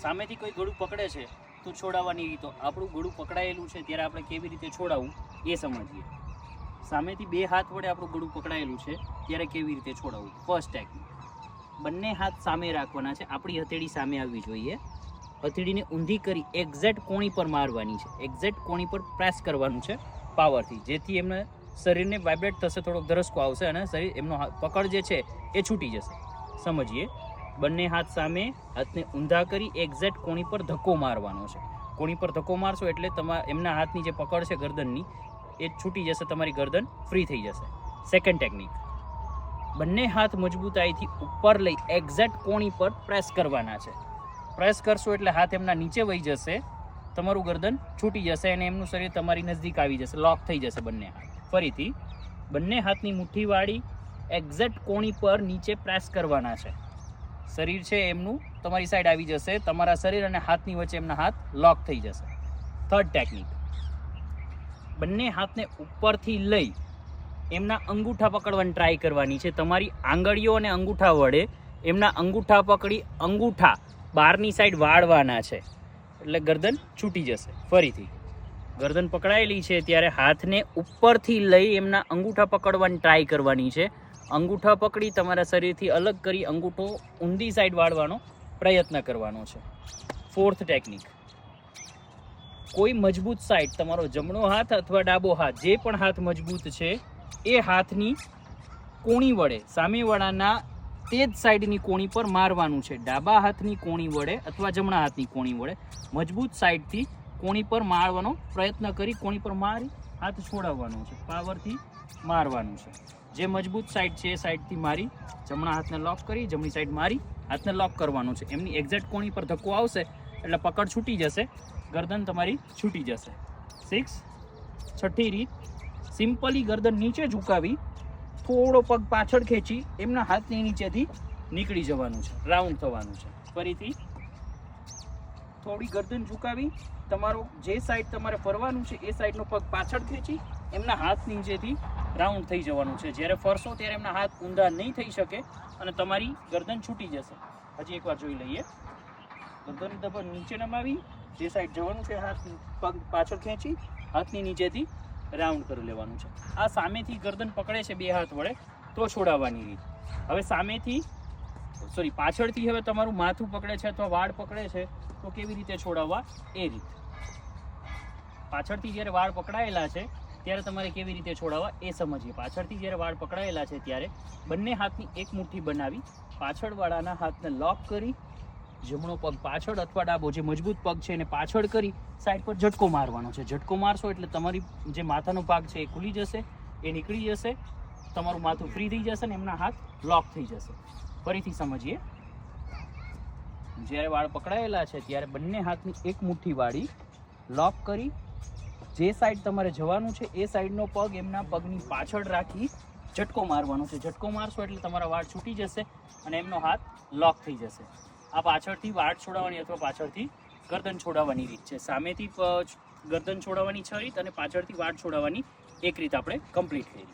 સામેથી કોઈ ગળું પકડે છે તો છોડાવવાની રીતો, આપણું ગળું પકડાયેલું છે ત્યારે આપણે કેવી રીતે છોડાવવું એ સમજીએ. સામેથી બે હાથ વડે આપણું ગળું પકડાયેલું છે ત્યારે કેવી રીતે છોડાવવું. ફર્સ્ટ ટેકનિક, બંને હાથ સામે રાખવાના છે, આપણી હથેળી સામે આવવી જોઈએ. હથેળીને ઊંધી કરી એક્ઝેક્ટ કોણી પર મારવાની છે, એક્ઝેક્ટ કોણી પર પ્રેસ કરવાનું છે પાવરથી, જેથી એમને શરીરને વાઇબ્રેટ થશે, થોડો ધરસકો આવશે અને શરીર એમનો પકડ જે છે એ છૂટી જશે. સમજીએ. બંને હાથ સામે, હાથને ઊંધા કરી એક્ઝેક્ટ કોણી પર ધક્કો મારવાનો છે. કોણી પર ધક્કો મારશો એટલે એમના હાથની જે પકડ છે ગરદનની એ છૂટી જશે, તમારી ગરદન ફ્રી થઈ જશે. સેકન્ડ ટેકનિક, બંને હાથ મજબૂતાઈથી ઉપર લઈ એક્ઝેક્ટ કોણી પર પ્રેસ કરવાના છે. પ્રેસ કરશો એટલે હાથ એમના નીચે વહી જશે, તમારું ગરદન છૂટી જશે અને એમનું શરીર તમારી નજદીક આવી જશે, લોક થઈ જશે બંને હાથ. ફરીથી બંને હાથની મુઠ્ઠી વાળી એક્ઝેક્ટ કોણી પર નીચે પ્રેસ કરવાના છે. શરીર છે એમનું તમારી સાઈડ આવી જશે, તમારા શરીર અને હાથની વચ્ચે એમના હાથ લોક થઈ જશે. થર્ડ ટેકનિક, બંને હાથને ઉપરથી લઈ એમના અંગૂઠા પકડવાની ટ્રાય કરવાની છે. તમારી આંગળીઓ અને અંગૂઠા વડે એમના અંગૂઠા પકડી અંગૂઠા બહારની સાઈડ વાળવાના છે, એટલે ગરદન છૂટી જશે. ફરીથી ગરદન પકડાયેલી છે ત્યારે હાથને ઉપરથી લઈ એમના અંગૂઠા પકડવાની ટ્રાય કરવાની છે. અંગૂઠા પકડી તમારા શરીરથી અલગ કરી અંગૂઠો ઊંધી સાઈડ વાળવાનો પ્રયત્ન કરવાનો છે. ફોર્થ ટેકનિક, કોઈ મજબૂત સાઈડ, તમારો જમણો હાથ અથવા ડાબો હાથ, જે પણ હાથ મજબૂત છે એ હાથની કોણી વડે સામેવાળાના તે જ સાઈડની કોણી પર મારવાનું છે. ડાબા હાથની કોણી વડે અથવા જમણા હાથની કોણી વડે મજબૂત સાઈડથી કોણી પર મારવાનો પ્રયત્ન કરી કોણી પર મારી હાથ છોડાવવાનો છે, પાવરથી મારવાનું છે. જે મજબૂત સાઈડ છે એ સાઈડથી મારી જમણા હાથને લોક કરી, જમણી સાઈડ મારી હાથને લોક કરવાનું છે. એમની એક્ઝેક્ટ કોણી પર ધક્કો આવશે એટલે પકડ છૂટી જશે, ગરદન તમારી છૂટી જશે. 6. છઠ્ઠી રીત, સિમ્પલી ગરદન નીચે ઝુકાવી થોડો પગ પાછળ ખેંચી એમના હાથની નીચેથી નીકળી જવાનું છે, રાઉન્ડ થવાનું છે. ફરીથી થોડી ગરદન ઝુકાવી તમારો જે સાઈડ તમારે ફરવાનું છે એ સાઈડનો પગ પાછળ ખેંચી એમના હાથ નીચેથી રાઉન્ડ થઈ જવાનું છે. જ્યારે ફરશો ત્યારે એમના હાથ ઊંધા નહીં થઈ શકે અને તમારી ગરદન છૂટી જશે. હજી એકવાર જોઈ લઈએ. ગરદન દબાણ નીચે નમાવી, જે સાઈડ જવાનું છે હાથ પગ પાછળ ખેંચી હાથની નીચેથી રાઉન્ડ કરી લેવાનું છે. આ સામેથી ગરદન પકડે છે બે હાથ વડે તો છોડાવવાની રીત. હવે પાછળથી હવે તમારું માથું પકડે છે અથવા વાળ પકડે છે તો કેવી રીતે છોડાવવા એ રીત. પાછળથી જ્યારે વાળ પકડાયેલા છે ત્યારે તમારે કેવી રીતે છોડાવવા એ સમજીએ. પાછળથી જ્યારે વાળ પકડાયેલા છે ત્યારે બંને હાથની એક મુઠ્ઠી બનાવી પાછળવાળાના હાથને લોક કરી જમણો પગ પાછળ અથવા ડાબો જે મજબૂત પગ છે એને પાછળ કરી સાઈડ પર ઝટકો મારવાનો છે. ઝટકો મારશો એટલે તમારી જે માથાનો ભાગ છે એ ખુલી જશે, એ નીકળી જશે, તમારું માથું ફ્રી થઈ જશે ને એમના હાથ લોક થઈ જશે. ફરીથી સમજીએ. જ્યારે વાળ પકડાયેલા છે ત્યારે બંને હાથની એક મુઠ્ઠી વાળી લોક કરી જે સાઈડ તમારે જવાનું છે એ સાઈડનો પગ એમના પગની પાછળ રાખી ઝટકો મારવાનો છે. ઝટકો મારશો એટલે તમારા વાળ છૂટી જશે અને એમનો હાથ લોક થઈ જશે. આ પાછળથી વાળ છોડાવવાની અથવા પાછળથી ગરદન છોડાવવાની રીત છે. સામેથી ગરદન છોડાવવાની 6 રીત અને પાછળથી વાળ છોડાવવાની 1 રીત આપણે કમ્પ્લીટ કરી.